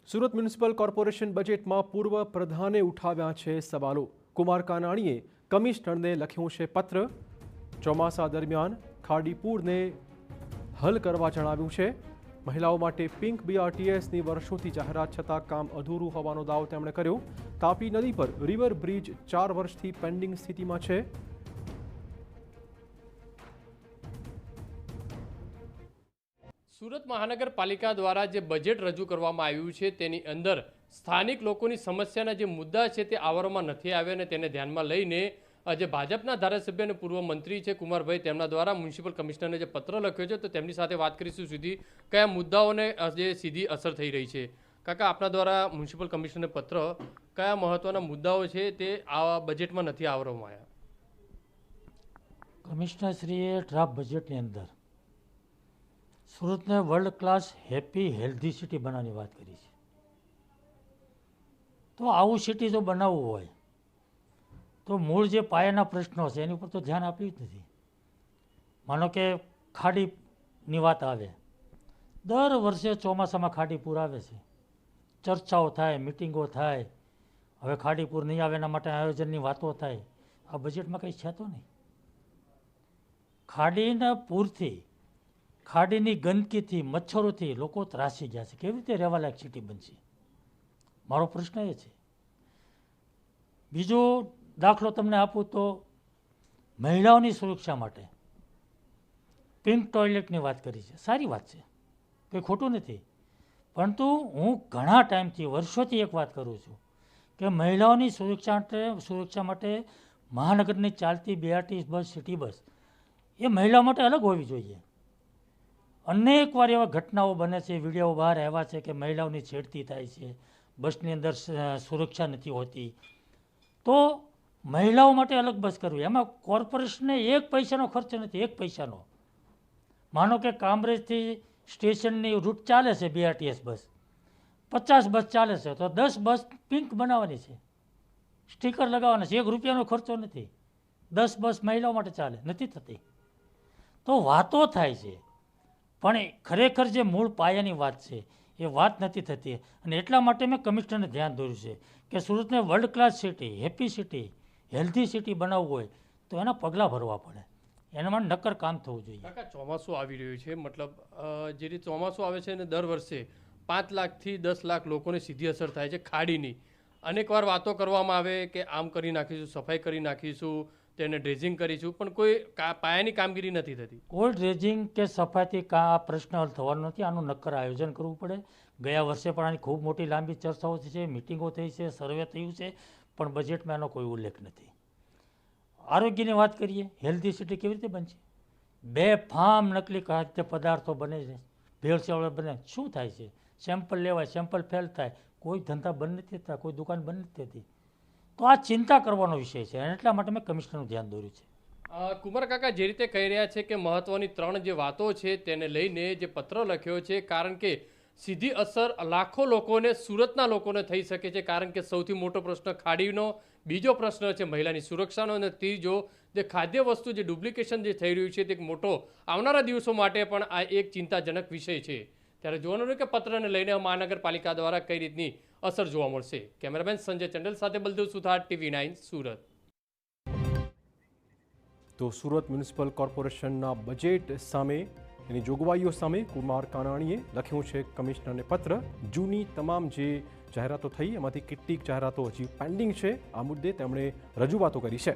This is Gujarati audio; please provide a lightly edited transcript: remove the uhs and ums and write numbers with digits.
સુરત મ્યુનિસિપલ કોર્પોરેશન બજેટમાં પૂર્વ પ્રધાને ઉઠાવ્યા છે સવાલો। કુમાર કાનાણીએ કમિશનરને લખ્યું છે પત્ર। ચોમાસા દરમિયાન ખાડીપુરને હલ કરવા જણાવ્યું છે। મહિલાઓ માટે પિંક BRTSની વર્ષોથી જાહેરાત છતાં કામ અધૂરું હોવાનો દાવો તેમણે કર્યો। તાપી નદી પર રિવર બ્રિજ 4 વર્ષથી પેન્ડિંગ સ્થિતિમાં છે। सूरत महानगरपालिका द्वारा जे बजेट रजू करवामां आव्युं छे तेनी अंदर स्थानिक लोकोनी समस्याना जे मुद्दा छे ते आवरवामां नथी आव्या ने तेने ध्यानमां लईने जे भाजपना धारासभ्य अने पूर्व मंत्री छे कुमारभाई तेमना द्वारा म्युनिसिपल कमिशनरने जे पत्र लख्यो छे तो तेमनी साथे वात करीशुं सीधी कया मुद्दाओने जे सीधी असर थई रही छे। काका आपना द्वारा म्युनिसिपल कमिशनरने पत्र कया महत्वना मुद्दाओ छे ते आ बजेटमां नथी आवरवामां आव्या? कमिशनरश्रीए ड्राफ्ट बजेटनी अंदर सूरत ने वर्ल्ड क्लास हेपी हेल्धी सिटी बनाने बात करी है। तो आવું सिटी जो बनावવું હોય तो मूल जे पायाना प्रश्नों છે એની ઉપર તો ધ્યાન આપ્યું જ નથી। માનો કે ખાડીની વાત આવે, દર વર્ષે ચોમાસામાં ખાડીપુર આવે છે, ચર્ચાઓ થાય, મિટિંગો થાય, હવે ખાડીપુર નહીં આવે એના માટે આયોજનની વાતો થાય। આ બજેટમાં કંઈ છે તો નહીં। ખાડીના પૂરથી, ખાડીની ગંદકીથી, મચ્છરોથી લોકો ત્રાસી ગયા છે। કેવી રીતે રહેવાલાયક સિટી બનશે? મારો પ્રશ્ન એ છે। બીજો દાખલો તમને આપું તો મહિલાઓની સુરક્ષા માટે પિંક ટોયલેટની વાત કરી છે, સારી વાત છે, કંઈ ખોટું નથી। પરંતુ હું ઘણા ટાઈમથી, વર્ષોથી એક વાત કરું છું કે મહિલાઓની સુરક્ષા માટે મહાનગરની ચાલતી BRTS બસ, સિટી બસ એ મહિલાઓ માટે અલગ હોવી જોઈએ। અનેક વાર એવા ઘટનાઓ બને છે, વિડીયો બહાર આવ્યા છે કે મહિલાઓની છેડતી થાય છે, બસની અંદર સુરક્ષા નથી હોતી। તો મહિલાઓ માટે અલગ બસ કરવી, એમાં કોર્પોરેશનને એક પૈસાનો ખર્ચ નથી, એક પૈસાનો। માનો કે કામરેજથી સ્ટેશનની રૂટ ચાલે છે BRTS બસ, 50 બસ ચાલે છે તો 10 બસ પિંક બનાવવાની છે, સ્ટીકર લગાવવાના છે, 1 રૂપિયાનો ખર્ચો નથી, 10 બસ મહિલાઓ માટે ચાલે, નથી થતી। તો વાતો થાય છે પણ ખરેખર જે મૂળ પાયાની વાત છે એ વાત નથી થતી। અને એટલા માટે મેં કમિશનરને ધ્યાન દોર્યું છે કે સુરતને world class city, happy city, healthy city બનાવવું હોય તો એના પગલાં ભરવા પડે, એનામાં નક્કર કામ થવું જોઈએ। કાકા ચોમાસું આવી રહ્યું છે, મતલબ જે રીતે ચોમાસું આવે છે ને દર વર્ષે 5 લાખથી 10 લાખ લોકોને સીધી અસર થાય છે ખાડીની। અનેકવાર વાતો કરવામાં આવે કે આમ કરી નાખીશું, સફાઈ કરી નાખીશું, તેને ડ્રેજિંગ કરીશું, પણ કોઈ પાયાની કામગીરી નથી થતી। કોઈ ડ્રેજિંગ કે સફાઈથી આ પ્રશ્ન હલ થવાનો નથી, આનું નક્કર આયોજન કરવું પડે। ગયા વર્ષે પણ આની ખૂબ મોટી લાંબી ચર્ચાઓ થઈ છે, મિટિંગો થઈ છે, સર્વે થયું છે, પણ બજેટમાં એનો કોઈ ઉલ્લેખ નથી। આરોગ્યની વાત કરીએ, હેલ્ધી સિટી કેવી રીતે બનશે? બેફામ નકલી ખાદ્ય પદાર્થો બને છે, ભેળસેળ બને, શું થાય છે? સેમ્પલ લેવાય, સેમ્પલ ફેલ થાય, કોઈ ધંધા બંધ નથી થતા, કોઈ દુકાન બંધ નથી થતી। તો આ ચિંતા કરવાનો વિષય છે અને એટલા માટે મેં કમિશનરનું ધ્યાન દોર્યું છે। કુમાર કાકા જે રીતે કહી રહ્યા છે કે મહત્વની 3 જે વાતો છે તેને લઈને જે પત્ર લખ્યો છે, કારણ કે સીધી અસર લાખો લોકોને, સુરતના લોકોને થઈ શકે છે, કારણ કે સૌથી મોટો પ્રશ્ન ખાડીનો, બીજો પ્રશ્ન છે મહિલાની સુરક્ષાનો, અને ત્રીજો જે ખાદ્ય વસ્તુ જે ડુપ્લિકેશન જે થઈ રહ્યું છે તે એક મોટો આવનારા દિવસો માટે પણ આ એક ચિંતાજનક વિષય છે। ત્યારે જોવાનું રહ્યું કે પત્રને લઈને મહાનગરપાલિકા દ્વારા કઈ રીતની અસર જોવા મળશે। કેમેરામેન સંજય ચંડલ સાથે બલદેવ સુથાર, TV9 સુરત। તો સુરત મ્યુનિસિપલ કોર્પોરેશનના બજેટ સામે, એની જોગવાઈઓ સામે કુમાર કાનાણીએ લખ્યું છે કમિશનરને પત્ર। જૂની તમામ જે જાહેરાતો થઈ એમાંથી કેટલીક જાહેરાતો હજી પેન્ડિંગ છે, આ મુદ્દે તેમણે રજૂઆતો કરી છે।